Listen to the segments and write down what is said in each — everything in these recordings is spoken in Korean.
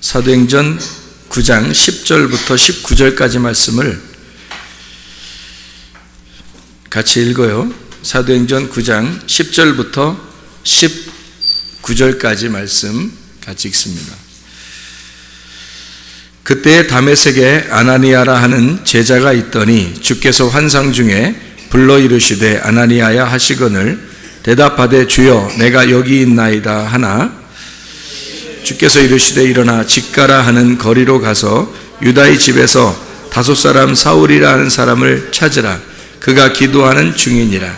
사도행전 9장 10절부터 19절까지 말씀을 같이 읽어요. 사도행전 9장 10절부터 19절까지 말씀 같이 읽습니다. 그때 다메섹에 아나니아라 하는 제자가 있더니 주께서 환상 중에 불러 이르시되 아나니아야 하시거늘 대답하되 주여 내가 여기 있나이다 하나 주께서 이르시되 일어나 직가라 하는 거리로 가서 유다의 집에서 다섯 사람 사울이라 하는 사람을 찾으라. 그가 기도하는 중이니라.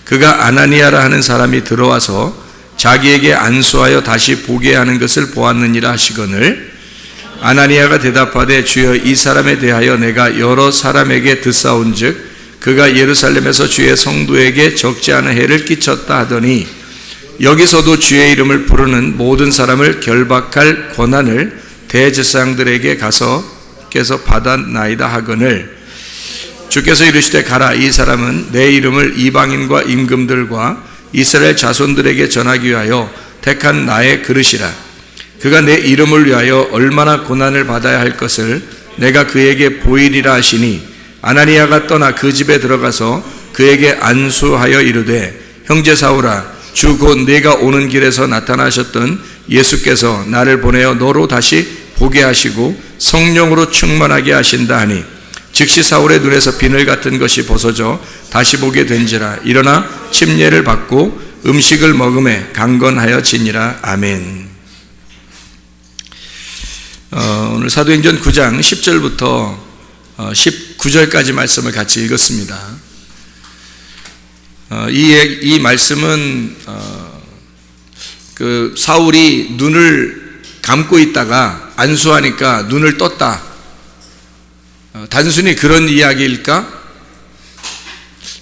그가 아나니아라 하는 사람이 들어와서 자기에게 안수하여 다시 보게 하는 것을 보았느니라 하시거늘 아나니아가 대답하되 주여 이 사람에 대하여 내가 여러 사람에게 듣사온즉 그가 예루살렘에서 주의 성도에게 적지 않은 해를 끼쳤다 하더니 여기서도 주의 이름을 부르는 모든 사람을 결박할 권한을 대제사장들에게 가서 받았나이다 하거늘 주께서 이르시되 가라. 이 사람은 내 이름을 이방인과 임금들과 이스라엘 자손들에게 전하기 위하여 택한 나의 그릇이라. 그가 내 이름을 위하여 얼마나 고난을 받아야 할 것을 내가 그에게 보이리라 하시니 아나니아가 떠나 그 집에 들어가서 그에게 안수하여 이르되 형제 사울아 주 곧 네가 오는 길에서 나타나셨던 예수께서 나를 보내어 너로 다시 보게 하시고 성령으로 충만하게 하신다 하니 즉시 사울의 눈에서 비늘 같은 것이 벗어져 다시 보게 된지라. 일어나 침례를 받고 음식을 먹음에 강건하여 지니라. 아멘. 오늘 사도행전 9장 10절부터 19절까지 말씀을 같이 읽었습니다. 이 말씀은 그 사울이 눈을 감고 있다가 안수하니까 눈을 떴다. 단순히 그런 이야기일까?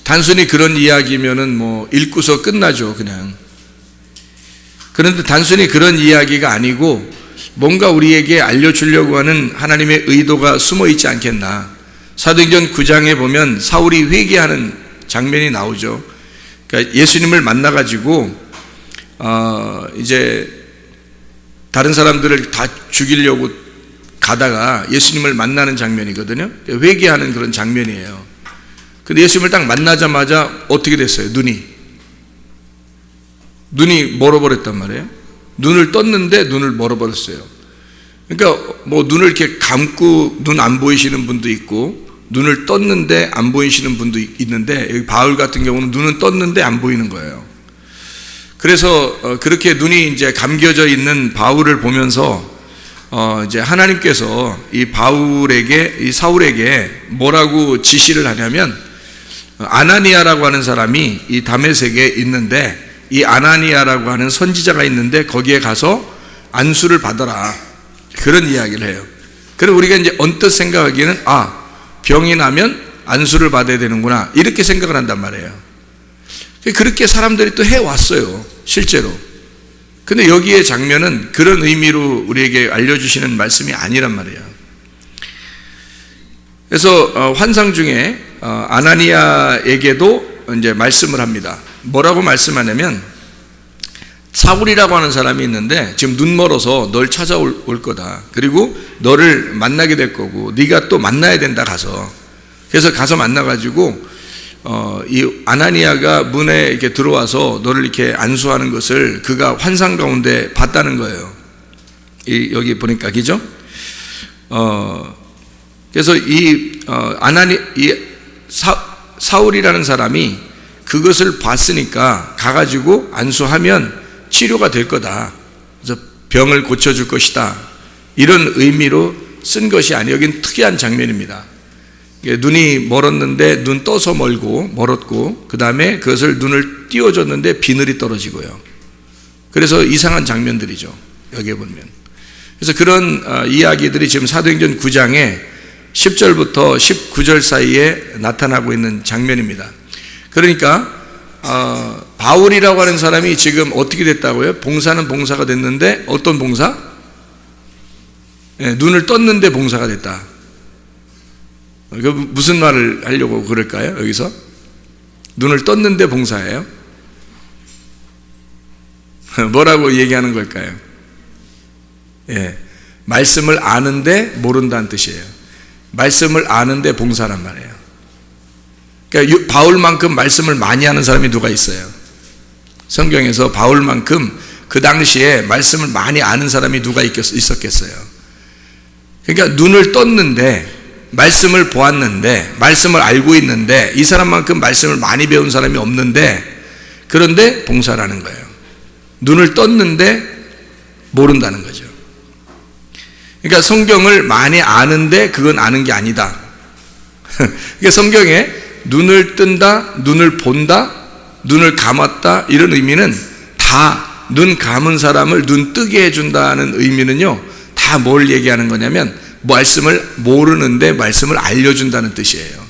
단순히 그런 이야기면은 뭐 읽고서 끝나죠, 그냥. 그런데 단순히 그런 이야기가 아니고 뭔가 우리에게 알려주려고 하는 하나님의 의도가 숨어 있지 않겠나. 사도행전 9장에 보면 사울이 회개하는 장면이 나오죠. 그러니까 예수님을 만나가지고 이제 다른 사람들을 다 죽이려고 가다가 예수님을 만나는 장면이거든요. 회개하는 그런 장면이에요. 근데 예수님을 딱 만나자마자 어떻게 됐어요? 눈이 멀어버렸단 말이에요. 눈을 떴는데 눈을 멀어버렸어요. 그러니까 뭐 눈을 이렇게 감고 눈 안 보이시는 분도 있고 눈을 떴는데 안 보이시는 분도 있는데 여기 바울 같은 경우는 눈은 떴는데 안 보이는 거예요. 그래서 그렇게 눈이 이제 감겨져 있는 바울을 보면서 이제 하나님께서 이 바울에게 이 사울에게 뭐라고 지시를 하냐면 아나니아라고 하는 사람이 이 다메섹에 있는데 이 아나니아라고 하는 선지자가 있는데 거기에 가서 안수를 받아라. 그런 이야기를 해요. 그럼 우리가 이제 언뜻 생각하기에는 병이 나면 안수를 받아야 되는구나 이렇게 생각을 한단 말이에요. 그렇게 사람들이 또 해왔어요, 실제로. 근데 여기에 장면은 그런 의미로 우리에게 알려주시는 말씀이 아니란 말이에요. 그래서 환상 중에 아나니아에게도 이제 말씀을 합니다. 뭐라고 말씀하냐면 사울이라고 하는 사람이 있는데 지금 눈 멀어서 널 찾아올 거다. 그리고 너를 만나게 될 거고 네가 또 만나야 된다 가서. 그래서 가서 만나가지고 이 아나니아가 문에 이렇게 들어와서 너를 이렇게 안수하는 것을 그가 환상 가운데 봤다는 거예요. 여기 보니까 그죠? 그래서 사울이라는 사람이 그것을 봤으니까 가가지고 안수하면 치료가 될 거다. 그래서 병을 고쳐줄 것이다. 이런 의미로 쓴 것이 아니에요. 여긴 특이한 장면입니다. 눈이 멀었는데 눈 떠서 멀었고 그 다음에 그것을 눈을 띄워줬는데 비늘이 떨어지고요. 그래서 이상한 장면들이죠. 여기에 보면. 그래서 그런 이야기들이 지금 사도행전 9장에 10절부터 19절 사이에 나타나고 있는 장면입니다. 그러니까 바울이라고 하는 사람이 지금 어떻게 됐다고요? 봉사는 봉사가 됐는데 어떤 봉사? 눈을 떴는데 봉사가 됐다. 무슨 말을 하려고 그럴까요? 여기서 눈을 떴는데 봉사예요? 뭐라고 얘기하는 걸까요? 말씀을 아는데 모른다는 뜻이에요. 말씀을 아는데 봉사란 말이에요. 그러니까 바울만큼 말씀을 많이 하는 사람이 누가 있어요? 성경에서 바울만큼 그 당시에 말씀을 많이 아는 사람이 누가 있었겠어요? 그러니까 눈을 떴는데, 말씀을 보았는데, 말씀을 알고 있는데, 이 사람만큼 말씀을 많이 배운 사람이 없는데, 그런데 봉사라는 거예요. 눈을 떴는데 모른다는 거죠. 그러니까 성경을 많이 아는데 그건 아는 게 아니다. 그러니까 성경에 눈을 뜬다, 눈을 본다, 눈을 감았다, 이런 의미는 다 눈 감은 사람을 눈 뜨게 해준다는 의미는요, 다 뭘 얘기하는 거냐면 말씀을 모르는데 말씀을 알려준다는 뜻이에요.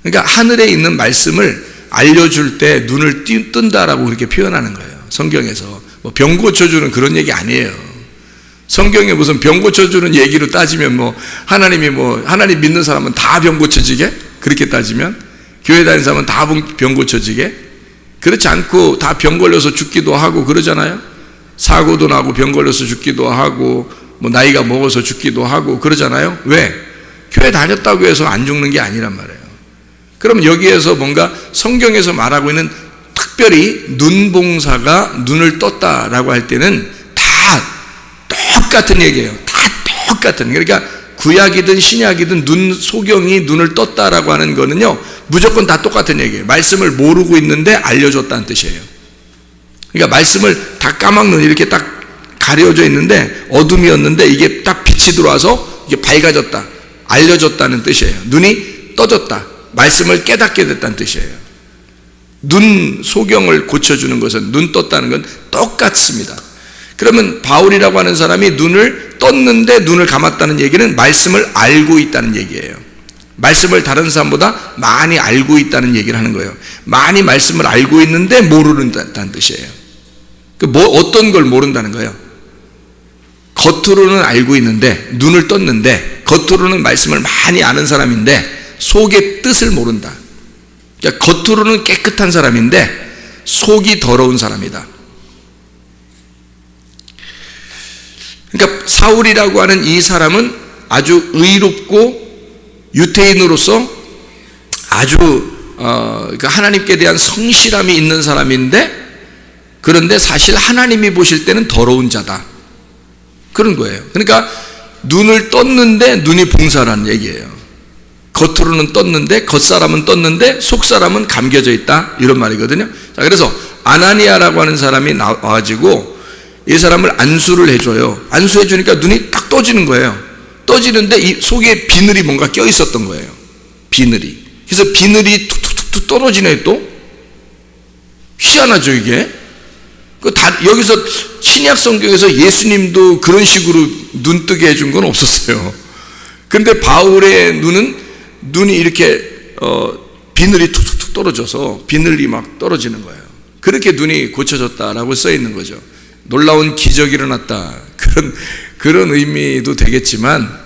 그러니까 하늘에 있는 말씀을 알려줄 때 눈을 뜬다라고 그렇게 표현하는 거예요. 성경에서 뭐 병 고쳐주는 그런 얘기 아니에요. 성경에 무슨 병 고쳐주는 얘기로 따지면 하나님 믿는 사람은 다 병 고쳐지게? 그렇게 따지면 교회 다니는 사람은 다 병 고쳐지게? 그렇지 않고 다 병 걸려서 죽기도 하고 그러잖아요. 사고도 나고 병 걸려서 죽기도 하고 뭐 나이가 먹어서 죽기도 하고 그러잖아요. 왜? 교회 다녔다고 해서 안 죽는 게 아니란 말이에요. 그럼 여기에서 뭔가 성경에서 말하고 있는 특별히 눈봉사가 눈을 떴다라고 할 때는 다 똑같은 얘기예요. 다 똑같은. 그러니까 구약이든 신약이든 소경이 눈을 떴다라고 하는 거는요, 무조건 다 똑같은 얘기예요. 말씀을 모르고 있는데 알려줬다는 뜻이에요. 그러니까 말씀을 다 까막눈 이렇게 딱 가려져 있는데 어둠이었는데 이게 딱 빛이 들어와서 이게 밝아졌다, 알려줬다는 뜻이에요. 눈이 떠졌다, 말씀을 깨닫게 됐다는 뜻이에요. 눈 소경을 고쳐주는 것은, 눈 떴다는 건 똑같습니다. 그러면 바울이라고 하는 사람이 눈을 떴는데 눈을 감았다는 얘기는 말씀을 알고 있다는 얘기예요. 말씀을 다른 사람보다 많이 알고 있다는 얘기를 하는 거예요. 많이 말씀을 알고 있는데 모르는다는 뜻이에요. 어떤 걸 모른다는 거예요? 겉으로는 알고 있는데, 눈을 떴는데 겉으로는 말씀을 많이 아는 사람인데 속의 뜻을 모른다. 그러니까 겉으로는 깨끗한 사람인데 속이 더러운 사람이다. 그러니까 사울이라고 하는 이 사람은 아주 의롭고 유태인으로서 아주 그러니까 하나님께 대한 성실함이 있는 사람인데, 그런데 사실 하나님이 보실 때는 더러운 자다, 그런 거예요. 그러니까 눈을 떴는데 눈이 봉사라는 얘기예요. 겉으로는 떴는데, 겉사람은 떴는데 속사람은 감겨져 있다, 이런 말이거든요. 자, 그래서 아나니아라고 하는 사람이 나와가지고 이 사람을 안수를 해줘요. 안수해 주니까 눈이 딱 떠지는 거예요. 떠지는데 이 속에 비늘이 뭔가 껴 있었던 거예요. 비늘이. 그래서 비늘이 툭툭툭 떨어지네. 또 희한하죠 이게. 여기서 신약 성경에서 예수님도 그런 식으로 눈 뜨게 해준 건 없었어요. 그런데 바울의 눈이 이렇게 비늘이 툭툭툭 떨어져서 비늘이 막 떨어지는 거예요. 그렇게 눈이 고쳐졌다라고 써 있는 거죠. 놀라운 기적이 일어났다, 그런 의미도 되겠지만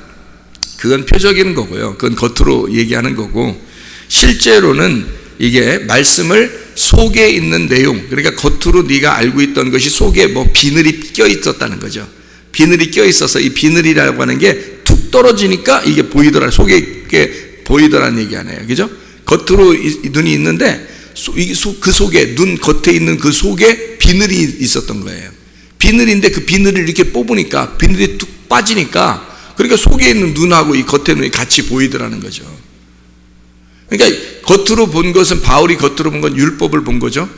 그건 표적인 거고요. 그건 겉으로 얘기하는 거고, 실제로는 이게 말씀을 속에 있는 내용, 그러니까 겉으로 네가 알고 있던 것이 속에 비늘이 껴 있었다는 거죠. 비늘이 껴 있어서 이 비늘이라고 하는 게 툭 떨어지니까 이게 보이더라, 속에 이게 보이더라는 얘기 아니에요. 그죠? 겉으로 눈이 있는데 그 속에, 눈 겉에 있는 그 속에 비늘이 있었던 거예요. 비늘인데 그 비늘을 이렇게 뽑으니까 비늘이 뚝 빠지니까, 그러니까 속에 있는 눈하고 이 겉에 눈이 같이 보이더라는 거죠. 그러니까 겉으로 본 것은, 바울이 겉으로 본 건 율법을 본 거죠.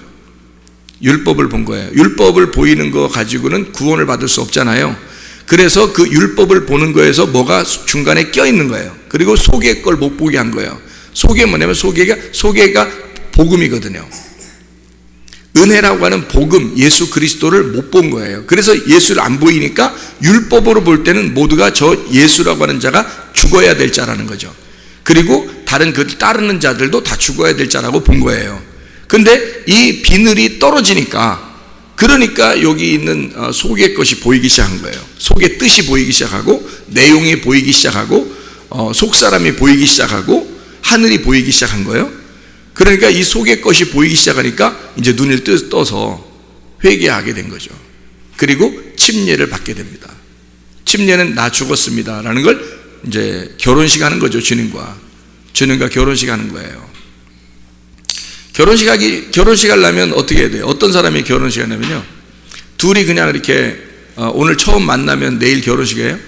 율법을 본 거예요. 율법을 보이는 거 가지고는 구원을 받을 수 없잖아요. 그래서 그 율법을 보는 거에서 뭐가 중간에 껴 있는 거예요. 그리고 속의 걸 못 보게 한 거예요. 속에 뭐냐면 속에가 복음이거든요. 은혜라고 하는 복음, 예수 그리스도를 못 본 거예요. 그래서 예수를 안 보이니까 율법으로 볼 때는 모두가 저 예수라고 하는 자가 죽어야 될 자라는 거죠. 그리고 다른 그 따르는 자들도 다 죽어야 될 자라고 본 거예요. 근데 이 비늘이 떨어지니까, 그러니까 여기 있는 속의 것이 보이기 시작한 거예요. 속의 뜻이 보이기 시작하고, 내용이 보이기 시작하고, 속사람이 보이기 시작하고, 하늘이 보이기 시작한 거예요. 그러니까 이 속의 것이 보이기 시작하니까 이제 눈을 떠서 회개하게 된 거죠. 그리고 침례를 받게 됩니다. 침례는 나 죽었습니다 라는 걸 이제 결혼식 하는 거죠. 주님과 결혼식 하는 거예요. 결혼식 하려면 어떻게 해야 돼요? 어떤 사람이 결혼식 하냐면요, 둘이 그냥 이렇게 오늘 처음 만나면 내일 결혼식이에요?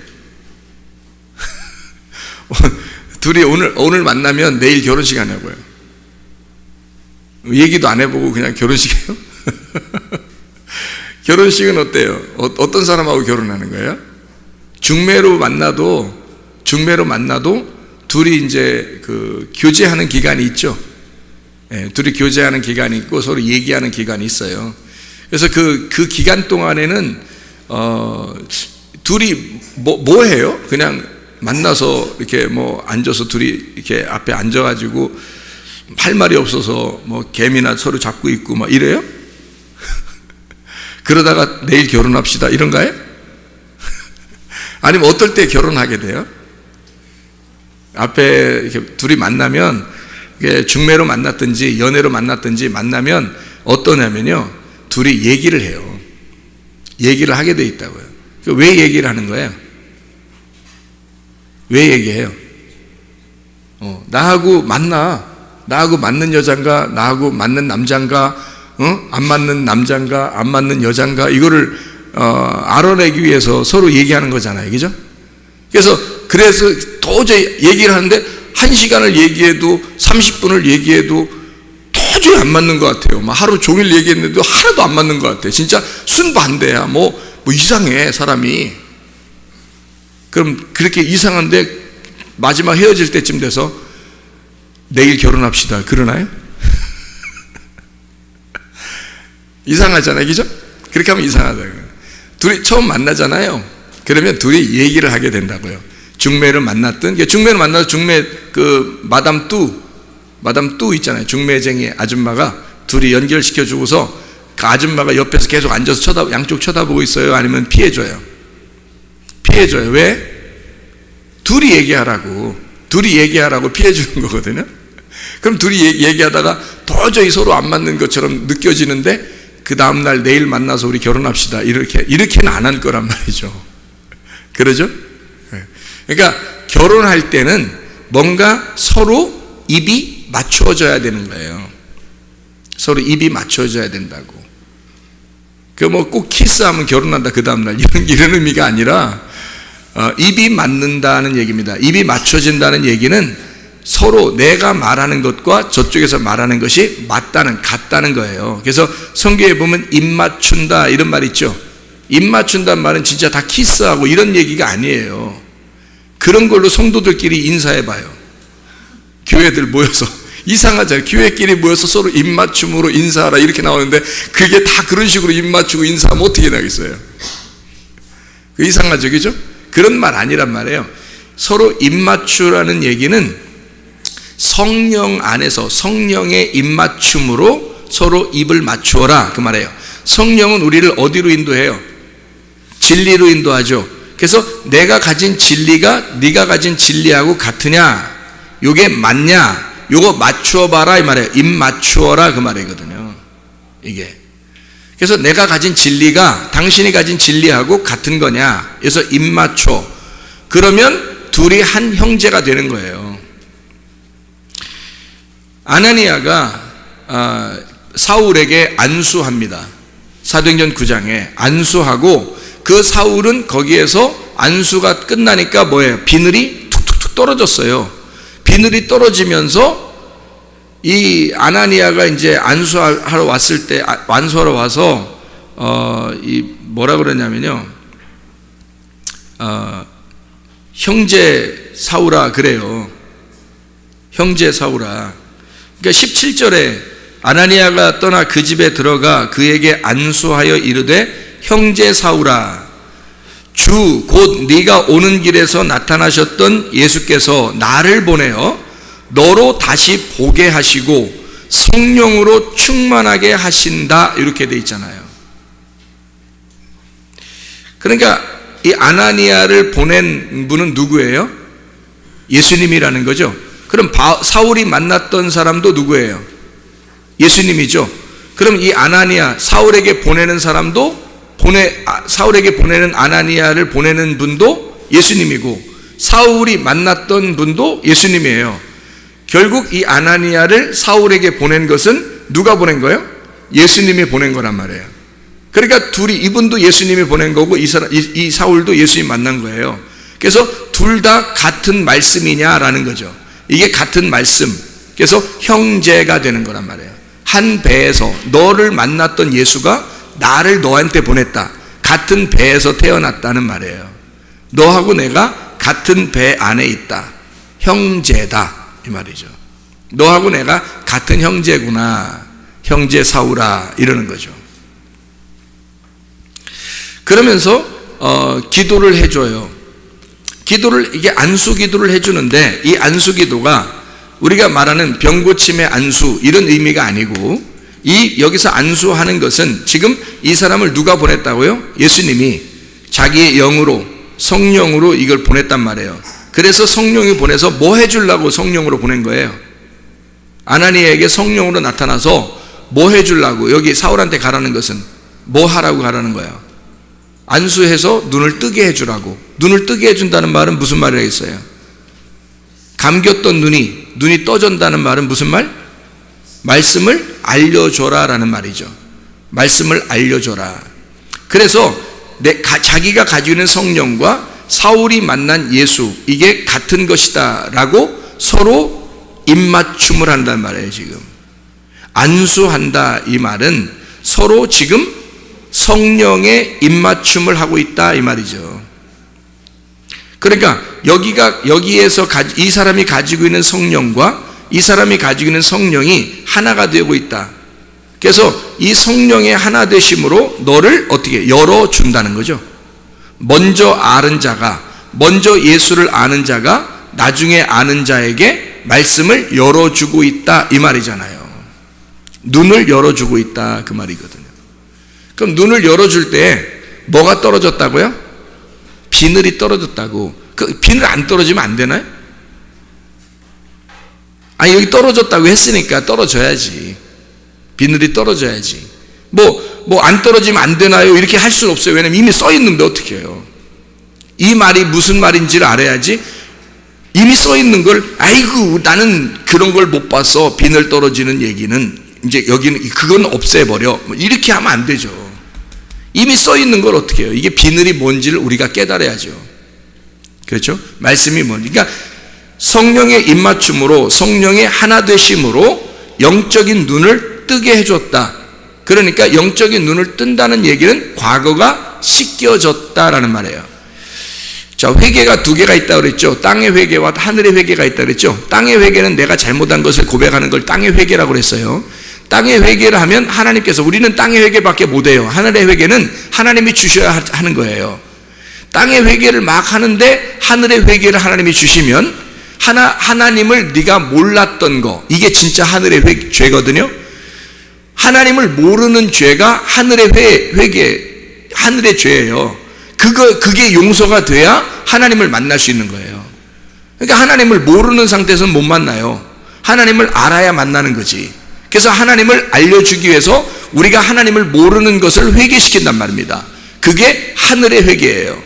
둘이 오늘 만나면 내일 결혼식 하냐고요. 얘기도 안 해보고 그냥 결혼식이에요? 결혼식은 어때요? 어떤 사람하고 결혼하는 거예요? 중매로 만나도 둘이 이제 그 교제하는 기간이 있죠. 예, 둘이 교제하는 기간이 있고 서로 얘기하는 기간이 있어요. 그래서 그 기간 동안에는 둘이 뭐 해요? 그냥 만나서 이렇게 뭐 앉아서 둘이 이렇게 앞에 앉아가지고 할 말이 없어서 뭐 개미나 서로 잡고 있고 막 이래요? 그러다가 내일 결혼합시다 이런가요? 아니면 어떨 때 결혼하게 돼요? 앞에 이렇게 둘이 만나면, 중매로 만났든지 연애로 만났든지 만나면 어떠냐면요, 둘이 얘기를 해요. 얘기를 하게 돼 있다고요. 왜 얘기를 하는 거예요? 왜 얘기해요? 나하고 맞는 여잔가, 나하고 맞는 남잔가, 안 맞는 남잔가, 안 맞는 여잔가, 이거를 알아내기 위해서 서로 얘기하는 거잖아요. 그죠? 그래서 도저히 얘기를 하는데 1시간을 얘기해도 30분을 얘기해도 도저히 안 맞는 것 같아요. 막 하루 종일 얘기했는데도 하나도 안 맞는 것 같아요. 진짜 순반대야. 뭐 이상해 사람이. 그럼 그렇게 이상한데 마지막 헤어질 때쯤 돼서 내일 결혼합시다 그러나요? 이상하잖아요. 그죠? 그렇게 하면 이상하다고요. 둘이 처음 만나잖아요. 그러면 둘이 얘기를 하게 된다고요. 중매를 만났던, 중매를 만나서 중매 마담 뚜 있잖아요. 중매쟁이 아줌마가 둘이 연결시켜 주고서 그 아줌마가 옆에서 계속 앉아서 양쪽 쳐다보고 있어요? 아니면 피해줘요? 왜? 둘이 얘기하라고 피해주는 거거든요. 그럼 둘이 얘기하다가 도저히 서로 안 맞는 것처럼 느껴지는데 그 다음날 내일 만나서 우리 결혼합시다 이렇게는 안 할 거란 말이죠. 그러죠? 그러니까 결혼할 때는 뭔가 서로 입이 맞추어져야 되는 거예요. 서로 입이 맞추어져야 된다고. 뭐 꼭 키스하면 결혼한다 그 다음날 이런 의미가 아니라 입이 맞는다는 얘기입니다. 입이 맞춰진다는 얘기는 서로 내가 말하는 것과 저쪽에서 말하는 것이 같다는 거예요. 그래서 성경에 보면 입 맞춘다 이런 말 있죠. 입 맞춘다는 말은 진짜 다 키스하고 이런 얘기가 아니에요. 그런 걸로 성도들끼리 인사해봐요. 교회들 모여서 이상하잖아요. 교회끼리 모여서 서로 입 맞춤으로 인사하라 이렇게 나오는데 그게 다 그런 식으로 입 맞추고 인사하면 어떻게 나겠어요? 이상하죠, 그죠? 그런 말 아니란 말이에요. 서로 입 맞추라는 얘기는 성령 안에서 성령의 입 맞춤으로 서로 입을 맞추어라 그 말이에요. 성령은 우리를 어디로 인도해요? 진리로 인도하죠. 그래서 내가 가진 진리가 네가 가진 진리하고 같으냐, 요게 맞냐, 요거 맞추어봐라 이 말이에요. 입 맞추어라 그 말이거든요. 이게. 그래서 내가 가진 진리가 당신이 가진 진리하고 같은 거냐, 그래서 입 맞춰. 그러면 둘이 한 형제가 되는 거예요. 아나니아가 사울에게 안수합니다. 사도행전 9장에 안수하고, 그 사울은 거기에서 안수가 끝나니까 뭐예요? 비늘이 툭툭툭 떨어졌어요. 비늘이 떨어지면서 이 아나니아가 이제 안수하러 왔을 때, 안수하러 와서 이 뭐라 그러냐면요, 형제 사울아 그래요. 형제 사울아. 그러니까 17절에 아나니아가 떠나 그 집에 들어가 그에게 안수하여 이르되 형제 사울아, 주 곧 네가 오는 길에서 나타나셨던 예수께서 나를 보내어 너로 다시 보게 하시고 성령으로 충만하게 하신다 이렇게 돼 있잖아요. 그러니까 이 아나니아를 보낸 분은 누구예요? 예수님이라는 거죠. 그럼 사울이 만났던 사람도 누구예요? 예수님이죠. 그럼 이 아나니아, 사울에게 보내는 사람도 사울에게 보내는 아나니아를 보내는 분도 예수님이고 사울이 만났던 분도 예수님이에요. 결국 이 아나니아를 사울에게 보낸 것은 누가 보낸 거예요? 예수님이 보낸 거란 말이에요. 그러니까 이분도 예수님이 보낸 거고 이 사울도 예수님 만난 거예요. 그래서 둘 다 같은 말씀이냐라는 거죠. 이게 같은 말씀. 그래서 형제가 되는 거란 말이에요. 한 배에서 너를 만났던 예수가 나를 너한테 보냈다. 같은 배에서 태어났다는 말이에요. 너하고 내가 같은 배 안에 있다. 형제다 이 말이죠. 너하고 내가 같은 형제구나. 형제 사울아 이러는 거죠. 그러면서 기도를 해줘요. 이게 안수 기도를 해주는데 이 안수 기도가 우리가 말하는 병고침의 안수 이런 의미가 아니고 여기서 안수하는 것은 지금 이 사람을 누가 보냈다고요? 예수님이 자기의 영으로 성령으로 이걸 보냈단 말이에요. 그래서 성령이 보내서 뭐 해주려고 성령으로 보낸 거예요? 아나니아에게 성령으로 나타나서 뭐 해주려고 여기 사울한테 가라는 것은 뭐 하라고 가라는 거예요? 안수해서 눈을 뜨게 해주라고. 눈을 뜨게 해준다는 말은 무슨 말이겠어요? 감겼던 눈이 떠진다는 말은 무슨 말? 말씀을 알려줘라 라는 말이죠. 말씀을 알려줘라. 그래서 자기가 가지고 있는 성령과 사울이 만난 예수 이게 같은 것이다 라고 서로 입맞춤을 한단 말이에요. 지금 안수한다 이 말은 서로 지금 성령의 입맞춤을 하고 있다 이 말이죠. 그러니까 여기에서 이 사람이 가지고 있는 성령과 이 사람이 가지고 있는 성령이 하나가 되고 있다. 그래서 이 성령의 하나 되심으로 너를 어떻게 열어준다는 거죠. 먼저 예수를 아는 자가 나중에 아는 자에게 말씀을 열어주고 있다 이 말이잖아요. 눈을 열어주고 있다 그 말이거든요. 그럼 눈을 열어줄 때 뭐가 떨어졌다고요? 비늘이 떨어졌다고. 그 비늘 안 떨어지면 안 되나요? 아니 여기 떨어졌다고 했으니까 떨어져야지. 비늘이 떨어져야지. 뭐 안 떨어지면 안 되나요? 이렇게 할 수는 없어요. 왜냐면 이미 써 있는데 어떻게 해요? 이 말이 무슨 말인지를 알아야지. 이미 써 있는 걸 아이고 나는 그런 걸 못 봐서 비늘 떨어지는 얘기는 이제 여기는 그건 없애버려. 이렇게 하면 안 되죠. 이미 써 있는 걸 어떻게 해요? 이게 비늘이 뭔지를 우리가 깨달아야죠. 그렇죠? 말씀이 뭔지. 그러니까 성령의 입맞춤으로 성령의 하나 되심으로 영적인 눈을 뜨게 해줬다. 그러니까 영적인 눈을 뜬다는 얘기는 과거가 씻겨졌다라는 말이에요. 자, 회개가 두 개가 있다고 그랬죠. 땅의 회개와 하늘의 회개가 있다고 그랬죠. 땅의 회개는 내가 잘못한 것을 고백하는 걸 땅의 회개라고 그랬어요. 땅의 회개를 하면 하나님께서 우리는 땅의 회개밖에 못해요. 하늘의 회개는 하나님이 주셔야 하는 거예요. 땅의 회개를 막 하는데 하늘의 회개를 하나님이 주시면 하나님을 네가 몰랐던 거 이게 진짜 하늘의 죄거든요. 하나님을 모르는 죄가 하늘의 하늘의 죄예요. 그게 용서가 돼야 하나님을 만날 수 있는 거예요. 그러니까 하나님을 모르는 상태에서는 못 만나요. 하나님을 알아야 만나는 거지. 그래서 하나님을 알려주기 위해서 우리가 하나님을 모르는 것을 회개시킨단 말입니다. 그게 하늘의 회개예요.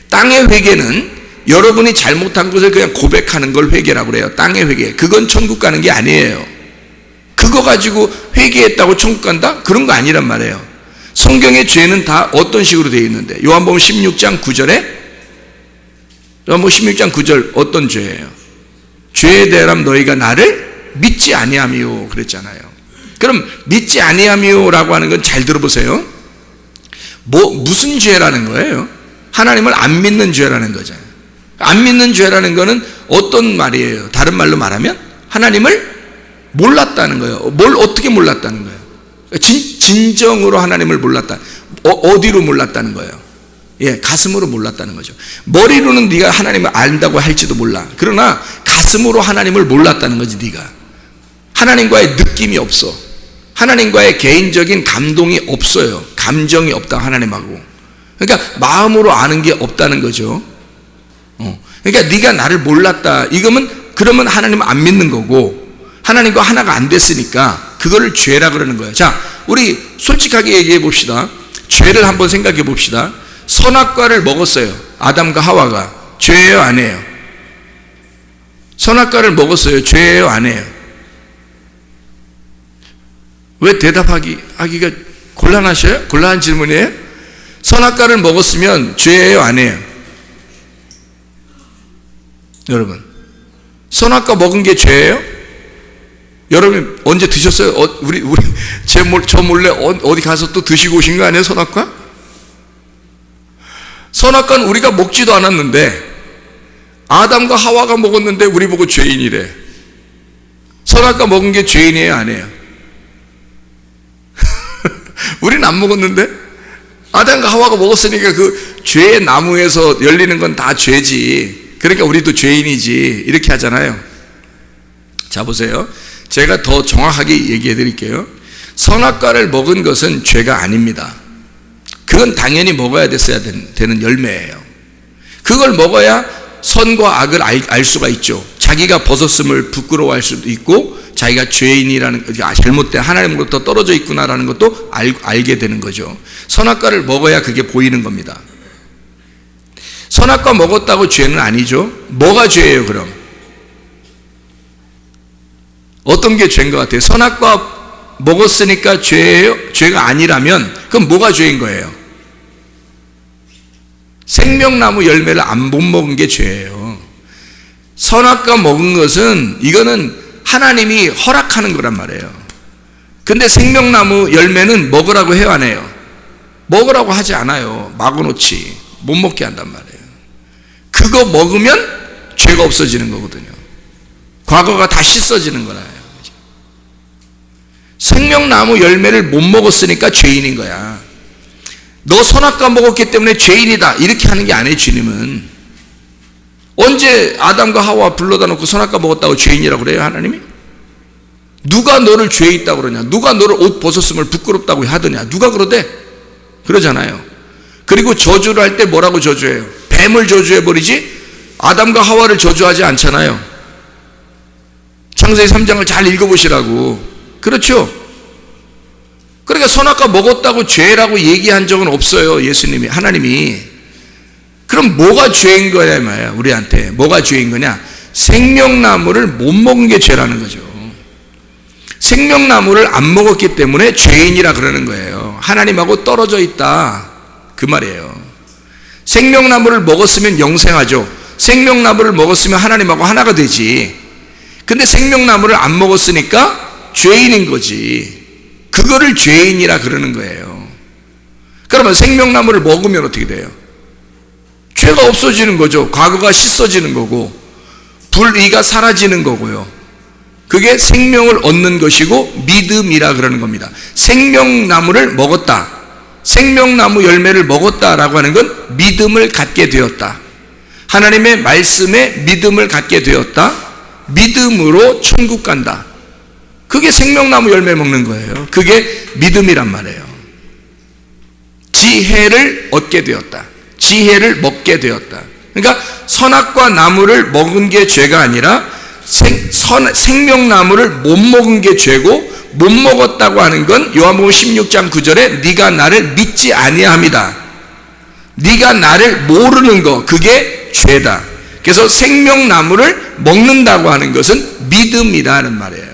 땅의 회개는 여러분이 잘못한 것을 그냥 고백하는 걸 회개라고 그래요. 땅의 회개. 그건 천국 가는 게 아니에요. 그거 가지고 회개했다고 천국 간다? 그런 거 아니란 말이에요. 성경의 죄는 다 어떤 식으로 되어 있는데 요한복음 16장 9절에 요한복음 16장 9절 어떤 죄예요? 죄에 대하여 너희가 나를 믿지 아니하미요 그랬잖아요. 그럼 믿지 아니하미요라고 하는 건 잘 들어보세요. 무슨 죄라는 거예요? 하나님을 안 믿는 죄라는 거잖아요. 안 믿는 죄라는 거는 어떤 말이에요? 다른 말로 말하면 하나님을 몰랐다는 거예요. 뭘 어떻게 몰랐다는 거예요? 진정으로 하나님을 몰랐다. 어디로 몰랐다는 거예요? 예, 가슴으로 몰랐다는 거죠. 머리로는 네가 하나님을 안다고 할지도 몰라. 그러나 가슴으로 하나님을 몰랐다는 거지. 네가 하나님과의 느낌이 없어. 하나님과의 개인적인 감동이 없어요. 감정이 없다 하나님하고. 그러니까 마음으로 아는 게 없다는 거죠. 그러니까 네가 나를 몰랐다. 그러면 하나님을 안 믿는 거고 하나님과 하나가 안 됐으니까 그거를 죄라 그러는 거예요. 자, 우리 솔직하게 얘기해 봅시다. 죄를 한번 생각해 봅시다. 선악과를 먹었어요. 아담과 하와가. 죄예요, 아니에요? 선악과를 먹었어요. 죄예요, 아니에요? 왜 하기가 곤란하셔요? 곤란한 질문이에요? 선악과를 먹었으면 죄예요, 아니에요? 여러분, 선악과 먹은 게 죄예요? 여러분 언제 드셨어요? 저 몰래 어디 가서 또 드시고 오신 거 아니에요? 선악과? 선악과는 우리가 먹지도 않았는데 아담과 하와가 먹었는데 우리 보고 죄인이래. 선악과 먹은 게 죄인이에요, 아니에요? 우리는 안 먹었는데 아담과 하와가 먹었으니까 그 죄의 나무에서 열리는 건 다 죄지. 그러니까 우리도 죄인이지. 이렇게 하잖아요. 자, 보세요. 제가 더 정확하게 얘기해 드릴게요. 선악과를 먹은 것은 죄가 아닙니다. 그건 당연히 먹어야 됐어야 되는 열매예요. 그걸 먹어야 선과 악을 알 수가 있죠. 자기가 벗었음을 부끄러워할 수도 있고 자기가 죄인이라는, 잘못된 하나님으로부터 떨어져 있구나라는 것도 알게 되는 거죠. 선악과를 먹어야 그게 보이는 겁니다. 선악과 먹었다고 죄는 아니죠. 뭐가 죄예요, 그럼? 어떤 게 죄인 것 같아요? 선악과 먹었으니까 죄예요? 죄가 아니라면 그럼 뭐가 죄인 거예요? 생명나무 열매를 못 먹은 게 죄예요. 선악과 먹은 것은 이거는 하나님이 허락하는 거란 말이에요. 근데 생명나무 열매는 먹으라고 해요, 안 해요? 먹으라고 하지 않아요. 막아놓지. 못 먹게 한단 말이에요. 그거 먹으면 죄가 없어지는 거거든요. 과거가 다 씻어지는 거라요. 생명나무 열매를 못 먹었으니까 죄인인 거야. 너 선악과 먹었기 때문에 죄인이다 이렇게 하는 게 아니에요. 주님은 언제 아담과 하와 불러다 놓고 선악과 먹었다고 죄인이라고 그래요, 하나님이? 누가 너를 죄 있다고 그러냐? 누가 너를 옷 벗었음을 부끄럽다고 하더냐? 누가 그러대? 그러잖아요. 그리고 저주를 할 때 뭐라고 저주해요? 뱀을 저주해버리지 아담과 하와를 저주하지 않잖아요. 창세기 3장을 잘 읽어보시라고. 그렇죠? 그러니까 선악과 먹었다고 죄라고 얘기한 적은 없어요. 예수님이, 하나님이. 그럼 뭐가 죄인 거냐 말이야. 우리한테 뭐가 죄인 거냐? 생명나무를 못 먹은 게 죄라는 거죠. 생명나무를 안 먹었기 때문에 죄인이라 그러는 거예요. 하나님하고 떨어져 있다 그 말이에요. 생명나무를 먹었으면 영생하죠. 생명나무를 먹었으면 하나님하고 하나가 되지. 근데 생명나무를 안 먹었으니까 죄인인 거지. 그거를 죄인이라 그러는 거예요. 그러면 생명나무를 먹으면 어떻게 돼요? 죄가 없어지는 거죠. 과거가 씻어지는 거고 불의가 사라지는 거고요. 그게 생명을 얻는 것이고 믿음이라 그러는 겁니다. 생명나무를 먹었다, 생명나무 열매를 먹었다라고 하는 건 믿음을 갖게 되었다. 하나님의 말씀에 믿음을 갖게 되었다. 믿음으로 천국 간다. 그게 생명나무 열매 먹는 거예요. 그게 믿음이란 말이에요. 지혜를 얻게 되었다. 지혜를 먹게 되었다. 그러니까 선악과 나무를 먹은 게 죄가 아니라 생명나무를 못 먹은 게 죄고, 못 먹었다고 하는 건 요한복음 16장 9절에 네가 나를 믿지 아니함이다. 네가 나를 모르는 거, 그게 죄다. 그래서 생명나무를 먹는다고 하는 것은 믿음이라는 말이에요.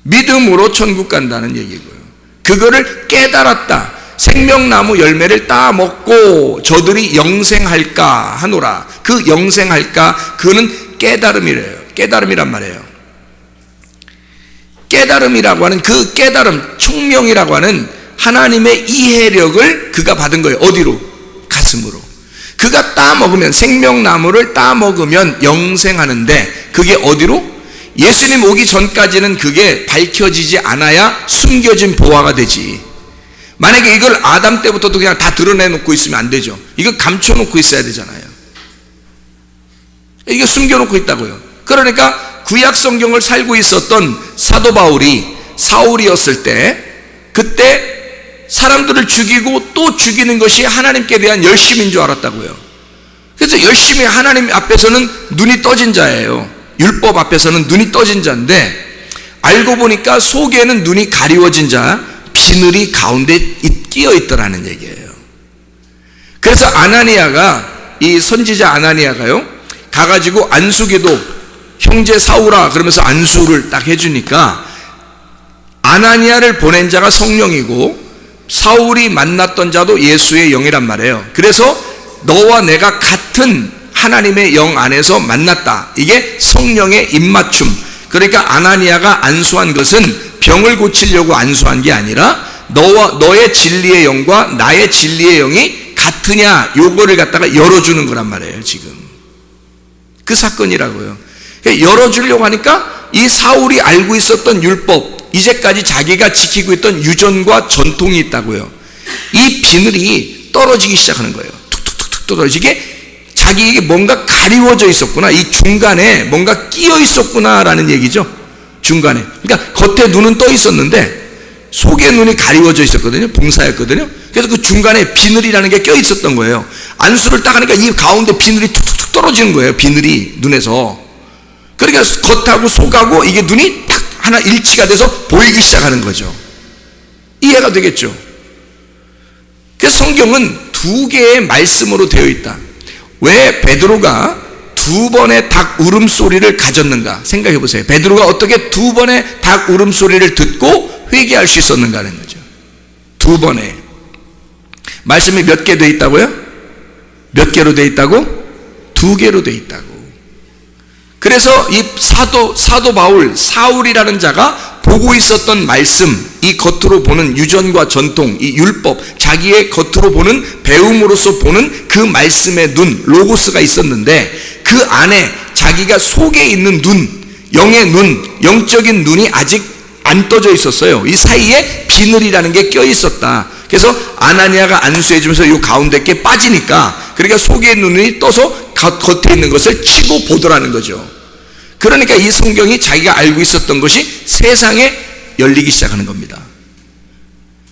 믿음으로 천국 간다는 얘기고요. 그거를 깨달았다. 생명나무 열매를 따 먹고 저들이 영생할까 하노라. 그 영생할까, 그는 깨달음이래요. 깨달음이란 말이에요. 깨달음이라고 하는 그 깨달음, 총명이라고 하는 하나님의 이해력을 그가 받은 거예요. 어디로? 가슴으로. 그가 따 먹으면, 생명나무를 따 먹으면 영생하는데 그게 어디로? 예수님 오기 전까지는 그게 밝혀지지 않아야 숨겨진 보화가 되지. 만약에 이걸 아담 때부터도 그냥 다 드러내놓고 있으면 안 되죠. 이거 감춰놓고 있어야 되잖아요. 이게 숨겨놓고 있다고요. 그러니까 구약 성경을 살고 있었던 사도 바울이 사울이었을 때, 그때 사람들을 죽이고 또 죽이는 것이 하나님께 대한 열심인 줄 알았다고요. 그래서 열심히 하나님 앞에서는 눈이 떠진 자예요. 율법 앞에서는 눈이 떠진 자인데, 알고 보니까 속에는 눈이 가리워진 자, 비늘이 가운데 끼어 있더라는 얘기예요. 그래서 아나니아가, 이 선지자 아나니아가요, 가가지고 안수기도 형제 사울아 그러면서 안수를 딱 해주니까 아나니아를 보낸 자가 성령이고 사울이 만났던 자도 예수의 영이란 말이에요. 그래서 너와 내가 같은 하나님의 영 안에서 만났다. 이게 성령의 입맞춤. 그러니까 아나니아가 안수한 것은 병을 고치려고 안수한 게 아니라 너의 진리의 영과 나의 진리의 영이 같으냐, 요거를 갖다가 열어주는 거란 말이에요. 지금 그 사건이라고요. 열어주려고 하니까 이 사울이 알고 있었던 율법, 이제까지 자기가 지키고 있던 유전과 전통이 있다고요. 이 비늘이 떨어지기 시작하는 거예요. 툭툭툭툭 떨어지게 자기에게 뭔가 가리워져 있었구나, 이 중간에 뭔가 끼어 있었구나라는 얘기죠. 중간에. 그러니까 겉에 눈은 떠 있었는데 속에 눈이 가리워져 있었거든요. 봉사였거든요. 그래서 그 중간에 비늘이라는 게 껴 있었던 거예요. 안수를 딱 하니까 이 가운데 비늘이 툭툭툭 떨어지는 거예요. 비늘이 눈에서. 그러니까 겉하고 속하고 이게 눈이 딱 하나 일치가 돼서 보이기 시작하는 거죠. 이해가 되겠죠? 그래서 성경은 두 개의 말씀으로 되어 있다. 왜 베드로가 두 번의 닭 울음소리를 가졌는가 생각해 보세요. 베드로가 어떻게 두 번의 닭 울음소리를 듣고 회개할 수 있었는가 하는 거죠. 두 번의 말씀이 몇 개 되어 있다고요? 몇 개로 되어 있다고? 두 개로 되어 있다고. 그래서 이 사도 바울, 사울이라는 자가 보고 있었던 말씀, 이 겉으로 보는 유전과 전통, 이 율법, 자기의 겉으로 보는 배움으로서 보는 그 말씀의 눈, 로고스가 있었는데 그 안에 자기가 속에 있는 눈, 영의 눈, 영적인 눈이 아직 안 떠져 있었어요. 이 사이에 비늘이라는 게 껴 있었다. 그래서 아나니아가 안수해주면서 이 가운데 게 빠지니까, 그러니까 속에 눈이 떠서 겉에 있는 것을 치고 보더라는 거죠. 그러니까 이 성경이 자기가 알고 있었던 것이 세상에 열리기 시작하는 겁니다.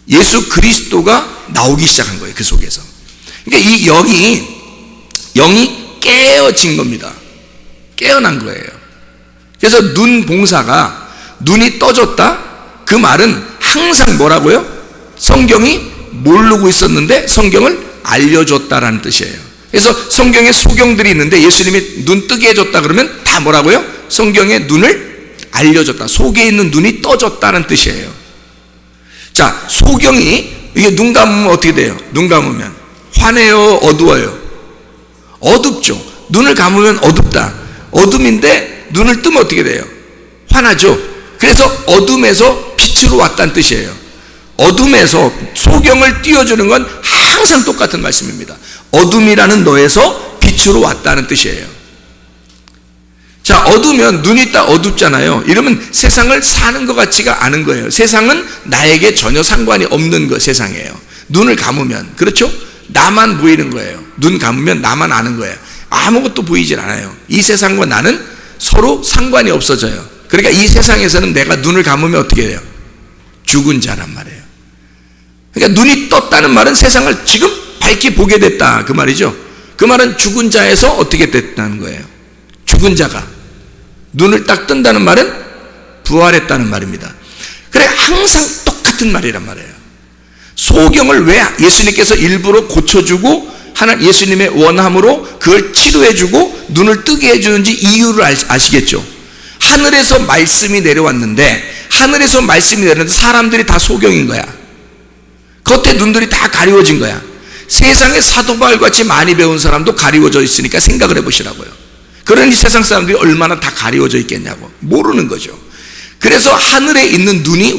예수 그리스도가 나오기 시작한 거예요. 그 속에서. 그러니까 이 영이 깨어진 겁니다. 깨어난 거예요. 그래서 눈 봉사가 눈이 떠졌다? 그 말은 항상 뭐라고요? 성경이 모르고 있었는데 성경을 알려줬다라는 뜻이에요. 그래서 성경에 소경들이 있는데 예수님이 눈 뜨게 해줬다 그러면 다 뭐라고요? 성경의 눈을 알려줬다. 속에 있는 눈이 떠졌다는 뜻이에요. 자, 소경이 이게 눈 감으면 어떻게 돼요? 눈 감으면 환해요, 어두워요? 어둡죠. 눈을 감으면 어둡다. 어둠인데 눈을 뜨면 어떻게 돼요? 환하죠. 그래서 어둠에서 빛으로 왔다는 뜻이에요. 어둠에서 소경을 띄워주는 건 항상 똑같은 말씀입니다. 어둠이라는 너에서 빛으로 왔다는 뜻이에요. 자, 어두면 눈이 딱 어둡잖아요. 이러면 세상을 사는 것 같지가 않은 거예요. 세상은 나에게 전혀 상관이 없는 거, 세상이에요. 눈을 감으면, 그렇죠? 나만 보이는 거예요. 눈 감으면 나만 아는 거예요. 아무것도 보이질 않아요. 이 세상과 나는 서로 상관이 없어져요. 그러니까 이 세상에서는 내가 눈을 감으면 어떻게 돼요? 죽은 자란 말이에요. 그러니까 눈이 떴다는 말은 세상을 지금 밝게 보게 됐다, 그 말이죠. 그 말은 죽은 자에서 어떻게 됐다는 거예요. 죽은 자가 눈을 딱 뜬다는 말은 부활했다는 말입니다. 그래, 항상 똑같은 말이란 말이에요. 소경을 왜 예수님께서 일부러 고쳐주고 예수님의 원함으로 그걸 치료해주고 눈을 뜨게 해주는지 이유를 아시겠죠? 하늘에서 말씀이 내려왔는데 사람들이 다 소경인 거야. 겉에 눈들이 다 가리워진 거야. 세상에 사도 바울같이 많이 배운 사람도 가리워져 있으니까 생각을 해보시라고요. 그러니 세상 사람들이 얼마나 다 가리워져 있겠냐고. 모르는 거죠. 그래서 하늘에 있는 눈이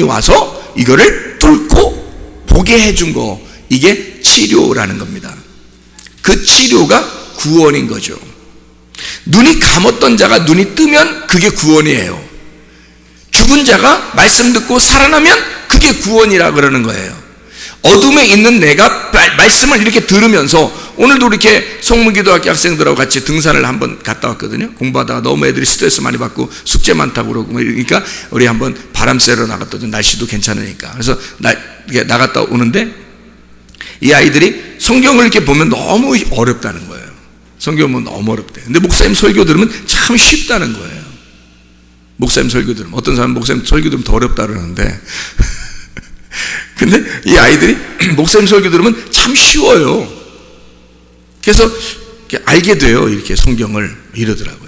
와서 이거를 뚫고 보게 해준 거, 이게 치료라는 겁니다. 그 치료가 구원인 거죠. 눈이 감았던 자가 눈이 뜨면 그게 구원이에요. 죽은 자가 말씀 듣고 살아나면 그게 구원이라 그러는 거예요. 어둠에 있는 내가 말씀을 이렇게 들으면서, 오늘도 이렇게 성문기도학교 학생들하고 같이 등산을 한번 갔다 왔거든요. 공부하다가 너무 애들이 스트레스 많이 받고 숙제 많다고 그러고, 그러니까 우리 한번 바람 쐬러 나갔더니 날씨도 괜찮으니까. 그래서 나갔다 오는데 이 아이들이 성경을 이렇게 보면 너무 어렵다는 거예요. 성경 보면 너무 어렵대요. 근데 목사님 설교 들으면 참 쉽다는 거예요. 목사님 설교 들으면, 어떤 사람은 목사님 설교 들으면 더 어렵다 그러는데 근데 이 아이들이 목사님 설교 들으면 참 쉬워요. 그래서 알게 돼요. 이렇게 성경을 이러더라고요.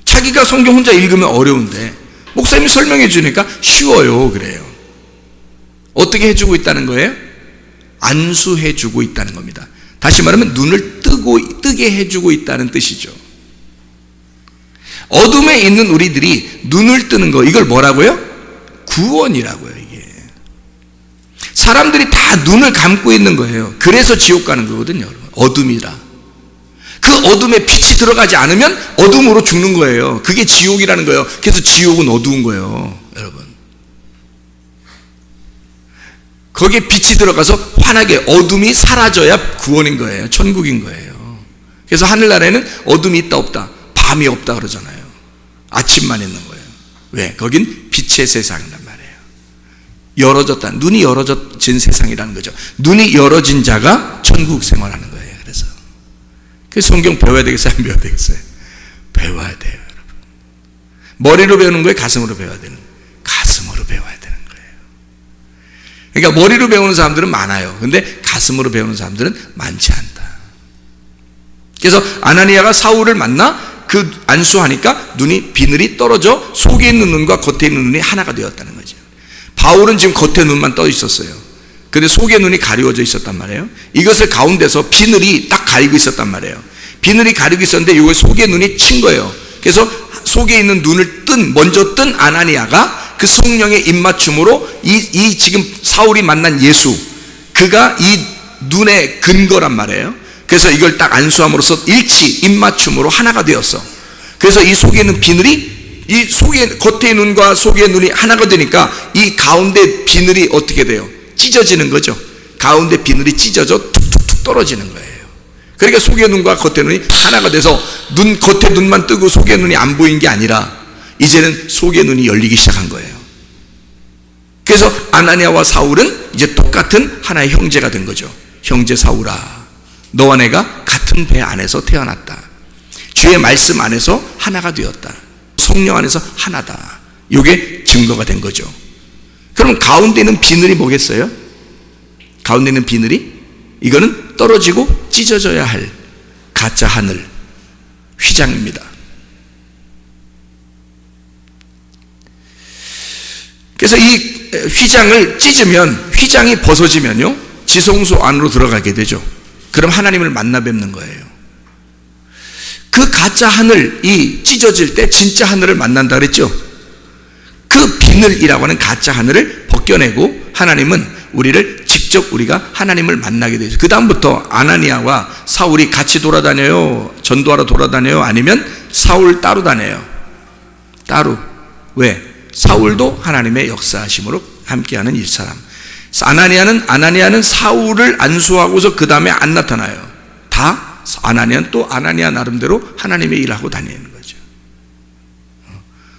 자기가 성경 혼자 읽으면 어려운데 목사님이 설명해 주니까 쉬워요. 그래요. 어떻게 해주고 있다는 거예요? 안수해 주고 있다는 겁니다. 다시 말하면 눈을 뜨게 해주고 있다는 뜻이죠. 어둠에 있는 우리들이 눈을 뜨는 거, 이걸 뭐라고요? 구원이라고요. 이게 사람들이 다 눈을 감고 있는 거예요. 그래서 지옥 가는 거거든요. 여러분. 어둠이라. 그 어둠에 빛이 들어가지 않으면 어둠으로 죽는 거예요. 그게 지옥이라는 거예요. 그래서 지옥은 어두운 거예요. 여러분, 거기에 빛이 들어가서 환하게 어둠이 사라져야 구원인 거예요. 천국인 거예요. 그래서 하늘나라에는 어둠이 있다 없다, 밤이 없다 그러잖아요. 아침만 있는 거예요. 왜? 거긴 빛의 세상이란 말이에요. 열어졌다, 눈이 열어진 세상이라는 거죠. 눈이 열어진 자가 천국 생활하는 거예요. 그래서 성경 배워야 되겠어요? 안 배워야 되겠어요? 배워야 돼요, 여러분. 머리로 배우는 거예요? 가슴으로 배워야 되는 거예요? 가슴으로 배워야 되는 거예요. 그러니까 머리로 배우는 사람들은 많아요. 근데 가슴으로 배우는 사람들은 많지 않다. 그래서 아나니아가 사울을 만나 그 안수하니까 눈이 비늘이 떨어져 속에 있는 눈과 겉에 있는 눈이 하나가 되었다는 거죠. 바울은 지금 겉에 눈만 떠 있었어요. 근데 속의 눈이 가리워져 있었단 말이에요. 이것을 가운데서 비늘이 딱 가리고 있었단 말이에요. 비늘이 가리고 있었는데 이걸 속의 눈이 친 거예요. 그래서 속에 있는 눈을 먼저 뜬 아나니아가 그 성령의 입맞춤으로 이 지금 사울이 만난 예수, 그가 이 눈의 근거란 말이에요. 그래서 이걸 딱 안수함으로써 일치, 입맞춤으로 하나가 되었어. 그래서 이 속에 있는 비늘이 이 겉의 눈과 속의 눈이 하나가 되니까 이 가운데 비늘이 어떻게 돼요? 찢어지는 거죠. 가운데 비늘이 찢어져 툭툭툭 떨어지는 거예요. 그러니까 속의 눈과 겉의 눈이 하나가 돼서 겉의 눈만 뜨고 속의 눈이 안 보인 게 아니라 이제는 속의 눈이 열리기 시작한 거예요. 그래서 아나니아와 사울은 이제 똑같은 하나의 형제가 된 거죠. 형제 사울아, 너와 내가 같은 배 안에서 태어났다. 주의 말씀 안에서 하나가 되었다. 성령 안에서 하나다. 이게 증거가 된 거죠. 그럼 가운데 있는 비늘이 뭐겠어요? 가운데 있는 비늘이, 이거는 떨어지고 찢어져야 할 가짜 하늘, 휘장입니다. 그래서 이 휘장을 찢으면, 휘장이 벗어지면요, 지성소 안으로 들어가게 되죠. 그럼 하나님을 만나 뵙는 거예요. 그 가짜 하늘이 찢어질 때 진짜 하늘을 만난다 그랬죠. 그 비늘이라고 하는 가짜 하늘을 벗겨내고 하나님은 우리를 직접 우리가 하나님을 만나게 되죠. 그 다음부터 아나니아와 사울이 같이 돌아다녀요? 전도하러 돌아다녀요? 아니면 사울 따로 다녀요? 따로. 왜? 사울도 하나님의 역사하심으로 함께하는 일사람. 아나니아는 사울을 안수하고서 그 다음에 안 나타나요. 다 아나니아는 또 아나니아 나름대로 하나님의 일하고 다니는 거죠.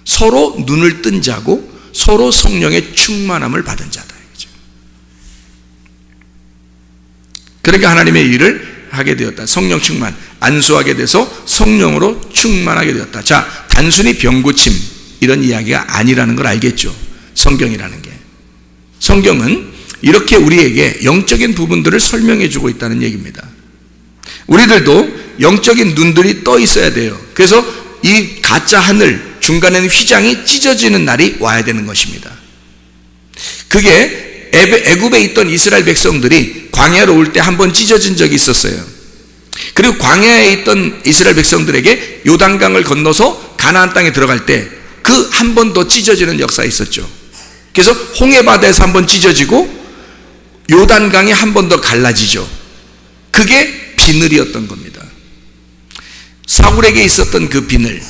서로 눈을 뜬 자고 서로 성령의 충만함을 받은 자다. 그러니까 하나님의 일을 하게 되었다. 성령 충만, 안수하게 돼서 성령으로 충만하게 되었다. 자, 단순히 병고침 이런 이야기가 아니라는 걸 알겠죠. 성경이라는 게. 성경은 이렇게 우리에게 영적인 부분들을 설명해 주고 있다는 얘기입니다. 우리들도 영적인 눈들이 떠 있어야 돼요. 그래서 이 가짜 하늘 중간에는 휘장이 찢어지는 날이 와야 되는 것입니다. 그게 애굽에 있던 이스라엘 백성들이 광야로 올 때 한 번 찢어진 적이 있었어요. 그리고 광야에 있던 이스라엘 백성들에게 요단강을 건너서 가나안 땅에 들어갈 때 그 한 번 더 찢어지는 역사가 있었죠. 그래서 홍해바다에서 한 번 찢어지고 요단강이 한 번 더 갈라지죠. 그게 비늘이었던 겁니다. 사울에게 있었던 그 비늘,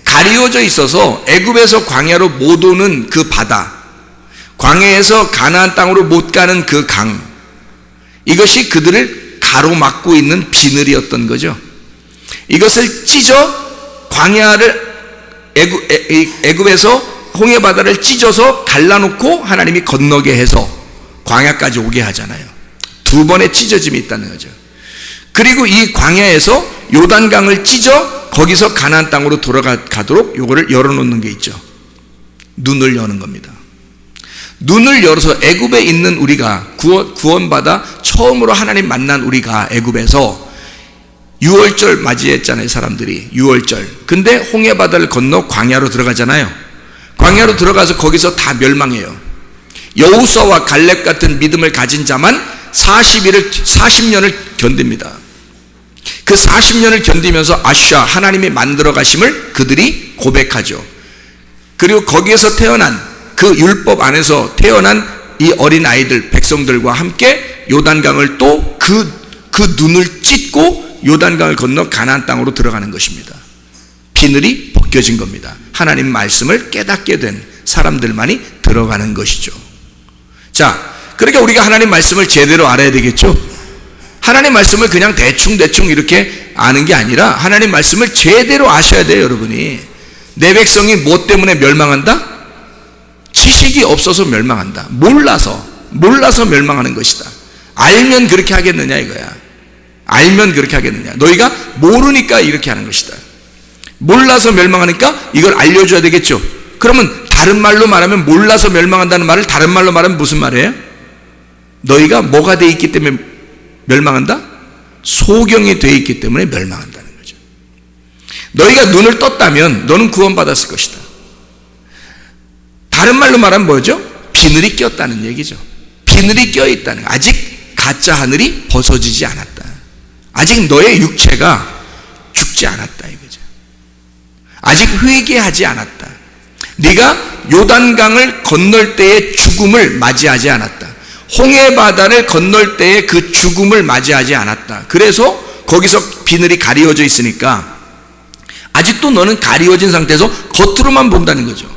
가리워져 있어서 애굽에서 광야로 못 오는 그 바다, 광야에서 가나안 땅으로 못 가는 그 강, 이것이 그들을 가로막고 있는 비늘이었던 거죠. 이것을 찢어 광야를 애굽에서 홍해바다를 찢어서 갈라놓고 하나님이 건너게 해서 광야까지 오게 하잖아요. 두 번의 찢어짐이 있다는 거죠. 그리고 이 광야에서 요단강을 찢어 거기서 가나안 땅으로 돌아가도록 요거를 열어놓는 게 있죠. 눈을 여는 겁니다. 눈을 열어서 애굽에 있는 우리가 구원받아 처음으로 하나님 만난 우리가 애굽에서 유월절 맞이했잖아요. 사람들이 유월절. 근데 홍해바다를 건너 광야로 들어가잖아요. 광야로 들어가서 거기서 다 멸망해요. 여호수아와 갈렙 같은 믿음을 가진 자만 40년을 견딥니다. 그 40년을 견디면서 아슈아 하나님이 만들어 가심을 그들이 고백하죠. 그리고 거기에서 태어난 그 율법 안에서 태어난 이 어린 아이들 백성들과 함께 요단강을 또 그 눈을 찢고 요단강을 건너 가나안 땅으로 들어가는 것입니다. 비늘이 벗겨진 겁니다. 하나님 말씀을 깨닫게 된 사람들만이 들어가는 것이죠. 자, 그러니까 우리가 하나님 말씀을 제대로 알아야 되겠죠. 하나님 말씀을 그냥 대충 이렇게 아는 게 아니라 하나님 말씀을 제대로 아셔야 돼요. 여러분이 내 백성이 뭐 때문에 멸망한다? 지식이 없어서 멸망한다. 몰라서 멸망하는 것이다. 알면 그렇게 하겠느냐 이거야. 알면 그렇게 하겠느냐. 너희가 모르니까 이렇게 하는 것이다. 몰라서 멸망하니까 이걸 알려줘야 되겠죠. 그러면 다른 말로 말하면 몰라서 멸망한다는 말을 다른 말로 말하면 무슨 말이에요? 너희가 뭐가 돼 있기 때문에 멸망한다? 소경이 돼 있기 때문에 멸망한다는 거죠. 너희가 눈을 떴다면 너는 구원받았을 것이다. 다른 말로 말하면 뭐죠? 비늘이 꼈다는 얘기죠. 비늘이 껴있다는 거예요. 아직 가짜 하늘이 벗어지지 않았다. 아직 너의 육체가 죽지 않았다 이거죠. 아직 회개하지 않았다. 네가 요단강을 건널 때의 죽음을 맞이하지 않았다. 홍해바다를 건널 때의 그 죽음을 맞이하지 않았다. 그래서 거기서 비늘이 가리워져 있으니까 아직도 너는 가리워진 상태에서 겉으로만 본다는 거죠.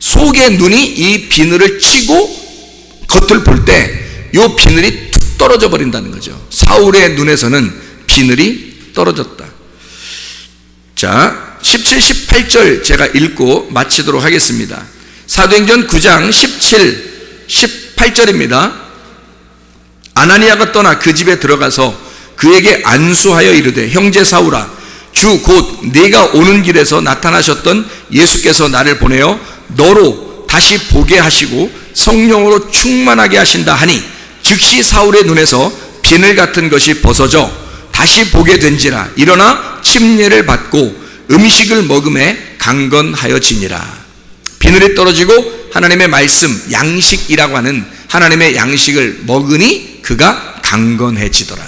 속의 눈이 이 비늘을 치고 겉을 볼 때 이 비늘이 툭 떨어져 버린다는 거죠. 사울의 눈에서는 비늘이 떨어졌다. 자, 17, 18절 제가 읽고 마치도록 하겠습니다. 사도행전 9장 17, 18절입니다. 아나니아가 떠나 그 집에 들어가서 그에게 안수하여 이르되 형제 사울아 주 곧 네가 오는 길에서 나타나셨던 예수께서 나를 보내어 너로 다시 보게 하시고 성령으로 충만하게 하신다 하니 즉시 사울의 눈에서 비늘 같은 것이 벗어져 다시 보게 된지라. 일어나 침례를 받고 음식을 먹음에 강건하여지니라. 비늘이 떨어지고 하나님의 말씀 양식이라고 하는 하나님의 양식을 먹으니 그가 강건해지더라.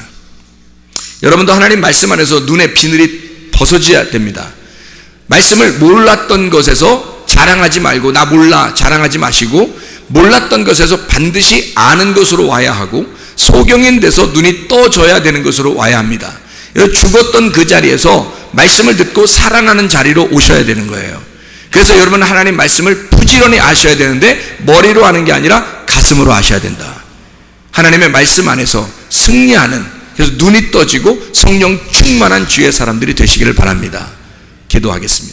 여러분도 하나님 말씀 안에서 눈에 비늘이 벗어져야 됩니다. 말씀을 몰랐던 것에서 자랑하지 말고 나 몰라 자랑하지 마시고 몰랐던 것에서 반드시 아는 것으로 와야 하고 소경인 돼서 눈이 떠져야 되는 것으로 와야 합니다. 죽었던 그 자리에서 말씀을 듣고 살아나는 자리로 오셔야 되는 거예요. 그래서 여러분 하나님 말씀을 부지런히 아셔야 되는데 머리로 아는 게 아니라 가슴으로 아셔야 된다. 하나님의 말씀 안에서 승리하는, 그래서 눈이 떠지고 성령 충만한 주의 사람들이 되시기를 바랍니다. 기도하겠습니다.